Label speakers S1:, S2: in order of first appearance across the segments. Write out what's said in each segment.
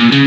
S1: Alright,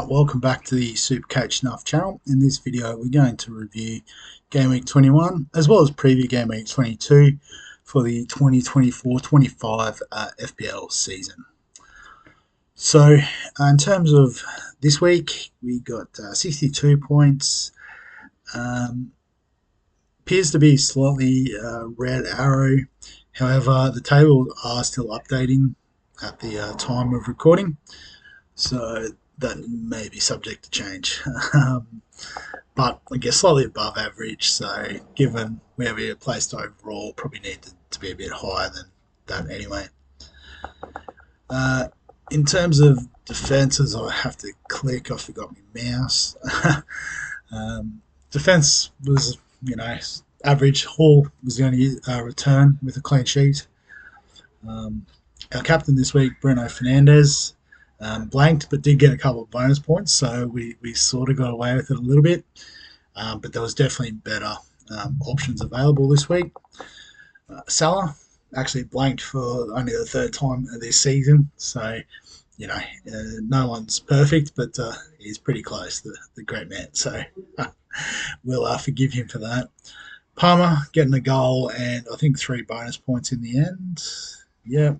S1: welcome back to the Supercoach Nuff channel. In this video we're going to review Game Week 21 as well as preview Game Week 22 for the 2024-25 FPL season. So in terms of this week, we got 62 points. Appears to be slightly red arrow. However, the tables are still updating at the time of recording, so that may be subject to change. But I guess slightly above average, so given where we are placed overall, probably need to be a bit higher than that anyway. In terms of defences, I have to click, I forgot my mouse. Defence was, average. Hall was the only return with a clean sheet. Our captain this week, Bruno Fernandes, blanked but did get a couple of bonus points, so we sort of got away with it a little bit. But there was definitely better options available this week. Salah actually blanked for only the third time this season, so no one's perfect, but he's pretty close, the great man, so we'll forgive him for that. Palmer getting a goal and I think 3 bonus points in the end. Yeah,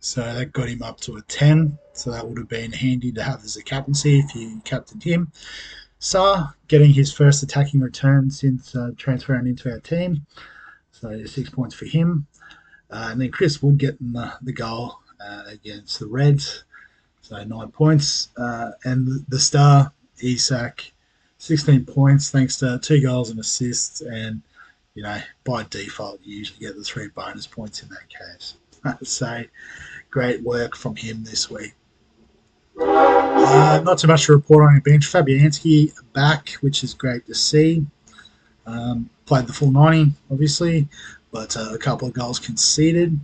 S1: so that got him up to a 10, so that would have been handy to have as a captaincy if you captained him. Saar getting his first attacking return since transferring into our team, so 6 points for him. And then Chris Wood getting the goal against the Reds, so 9 points. And the star, Isak, 16 points thanks to 2 goals and assists, and by default you usually get the 3 bonus points in that case. So great work from him this week. Not too much to report on your bench. Fabianski back, which is great to see. Played the full 90, obviously, but a couple of goals conceded.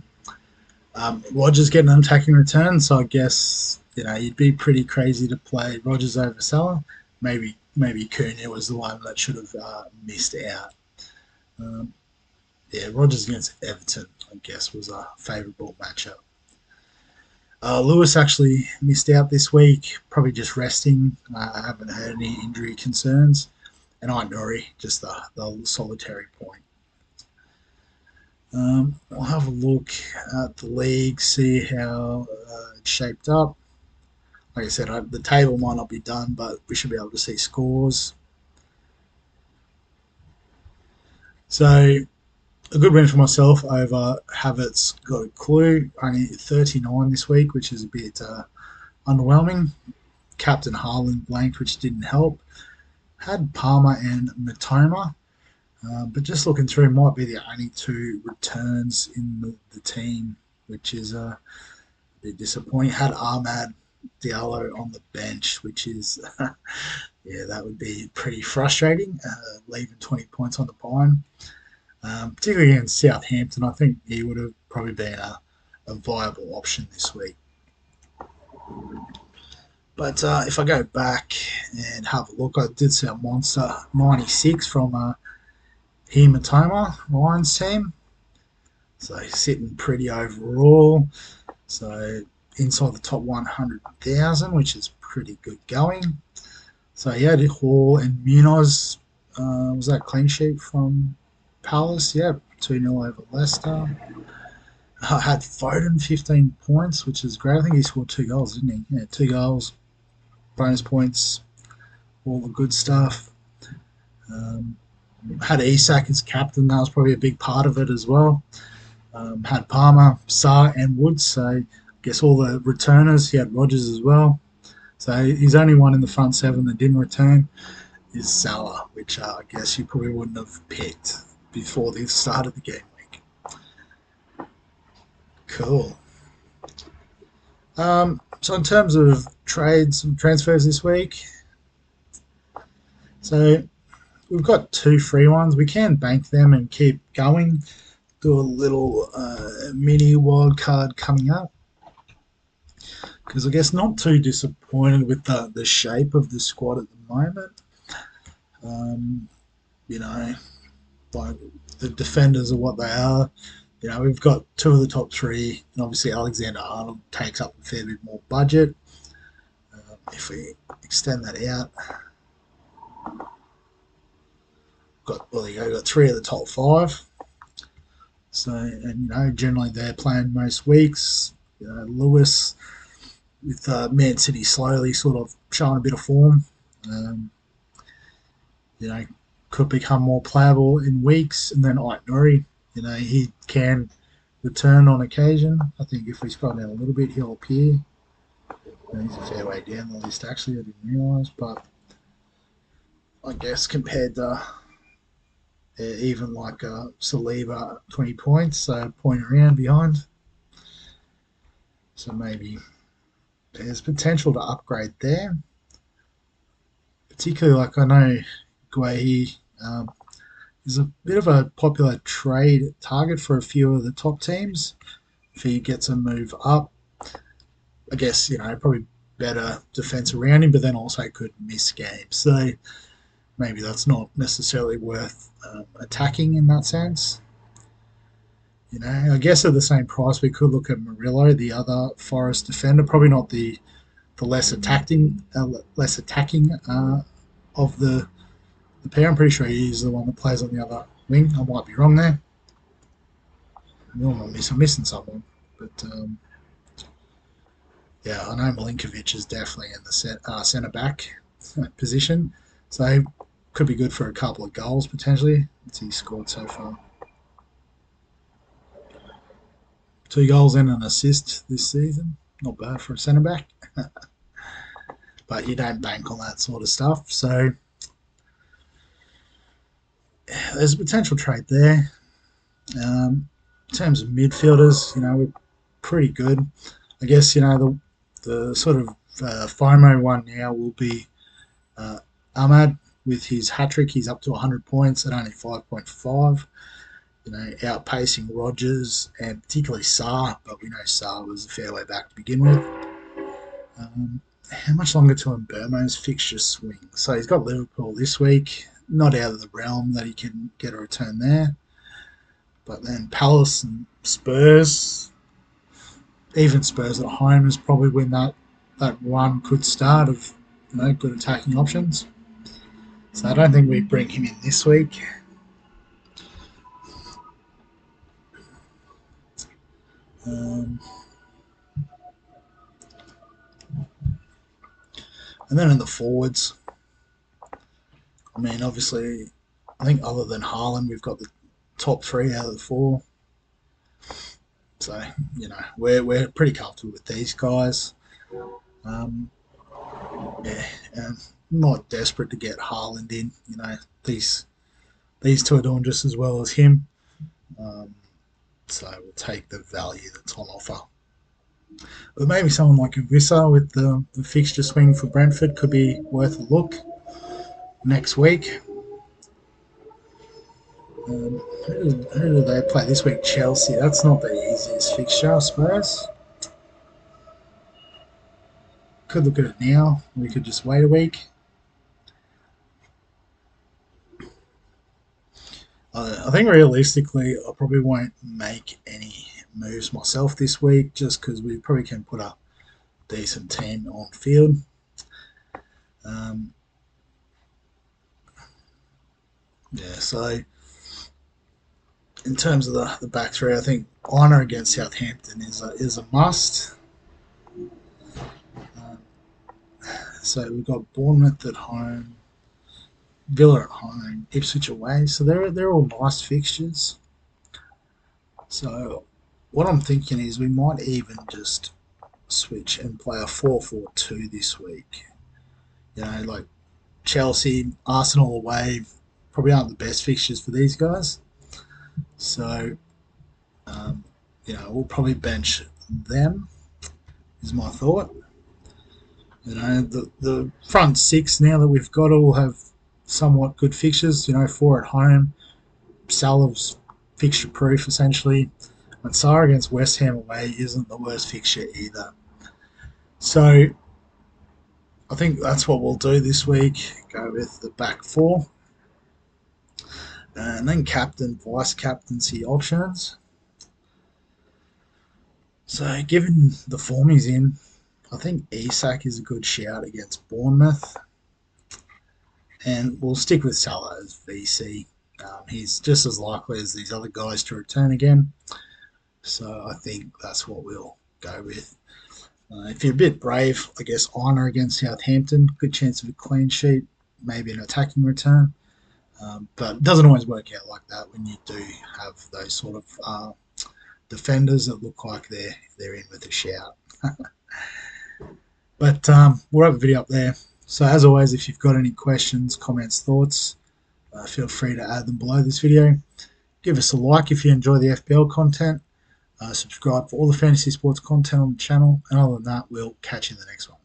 S1: Rogers getting an attacking return, so I guess you'd be pretty crazy to play Rogers over Salah. Maybe Cunha was the one that should have missed out. Rogers against Everton, I guess, was a favourable matchup. Lewis actually missed out this week, probably just resting. I haven't heard any injury concerns. And Nuri, just the solitary point. I'll have a look at the league, see how it's shaped up. Like I said, the table might not be done, but we should be able to see scores. So a good win for myself over Havertz Got a Clue. Only 39 this week, which is a bit underwhelming. Captain Haaland blanked, which didn't help. Had Palmer and Matoma, but just looking through, might be the only 2 returns in the team, which is a bit disappointing. Had Ahmad Diallo on the bench, which is that would be pretty frustrating, leaving 20 points on the pine. Particularly against Southampton, I think he would have probably been a viable option this week. But if I go back and have a look, I did see a monster 96 from Matoma, Lions team. So he's sitting pretty overall. So inside the top 100,000, which is pretty good going. So he had Hall and Munoz. Was that clean sheet from Palace? Yeah, 2-0 over Leicester. I had Foden 15 points, which is great. I think he scored 2 goals, didn't he? Yeah, 2 goals, bonus points, all the good stuff. Had Isak as captain. That was probably a big part of it as well. Had Palmer, Sarr, and Woods. So I guess all the returners. He had Rogers as well. So he's only one in the front 7 that didn't return is Salah, which I guess you probably wouldn't have picked before the start of the game week. Cool. So in terms of trades and transfers this week, so we've got 2 free ones. We can bank them and keep going. Do a little mini wild card coming up, because I guess not too disappointed with the shape of the squad at the moment. like the defenders are what they are. We've got two of the top three, and obviously Alexander Arnold takes up a fair bit more budget. If we extend that out, we've got three of the top five. So, and generally they're playing most weeks. Lewis with Man City slowly sort of showing a bit of form. Um, you know, could become more playable in weeks, and then Ait Nuri, he can return on occasion. I think if we scroll down a little bit, he'll appear. He's a fair way down the list, actually. I didn't realise, but I guess compared to even like Saliba, 20 points, so point around behind. So maybe there's potential to upgrade there. Particularly, like I know Guehi is a bit of a popular trade target for a few of the top teams. If he gets a move up, I guess, probably better defense around him, but then also could miss games. So maybe that's not necessarily worth attacking in that sense. I guess at the same price, we could look at Murillo, the other Forest defender, probably not the less attacking of the pair. I'm pretty sure he's the one that plays on the other wing. I might be wrong there. I'm missing someone, but yeah, I know Milinkovic is definitely in the centre back position, so could be good for a couple of goals potentially. What's he scored so far? 2 goals and an assist this season. Not bad for a centre back, but you don't bank on that sort of stuff. So there's a potential trade there. In terms of midfielders, we're pretty good. I guess the sort of FOMO one now will be Ahmad with his hat trick. He's up to 100 points at only 5.5. Outpacing Rogers and particularly Sarr, but we know Sarr was a fair way back to begin with. How much longer till Mbeumo's fixture swing? So he's got Liverpool this week. Not out of the realm that he can get a return there. But then Palace and Spurs, even Spurs at home is probably when that run could start of good attacking options. So I don't think we bring him in this week. And then in the forwards, I mean, obviously, I think other than Haaland, we've got the top three out of the four. So, we're pretty comfortable with these guys. Yeah, and not desperate to get Haaland in. These two are doing just as well as him. So we'll take the value that's on offer. But maybe someone like Avisa with the fixture swing for Brentford could be worth a look next week. Who do they play this week? Chelsea. That's not the easiest fixture, I suppose. Could look at it now. We could just wait a week. I think realistically, I probably won't make any moves myself this week just because we probably can put a decent team on field. Yeah, so in terms of the back three, I think Honor against Southampton is a must. So we've got Bournemouth at home, Villa at home, Ipswich away. So they're all nice fixtures. So what I'm thinking is we might even just switch and play a 4-4-2 this week. Like Chelsea, Arsenal away probably aren't the best fixtures for these guys. So, we'll probably bench them, is my thought. The front six now that we've got all have somewhat good fixtures. 4 at home. Salah's fixture proof essentially. And Sarr against West Ham away isn't the worst fixture either. So I think that's what we'll do this week. Go with the back four. And then captain, vice captaincy options. So, given the form he's in, I think Isak is a good shout against Bournemouth. And we'll stick with Salah as VC. He's just as likely as these other guys to return again. So I think that's what we'll go with. If you're a bit brave, I guess Honor against Southampton, good chance of a clean sheet, maybe an attacking return. But it doesn't always work out like that when you do have those sort of defenders that look like they're in with a shout. But we'll have a video up there. So as always, if you've got any questions, comments, thoughts, feel free to add them below this video. Give us a like if you enjoy the FPL content. Subscribe for all the fantasy sports content on the channel. And other than that, we'll catch you in the next one.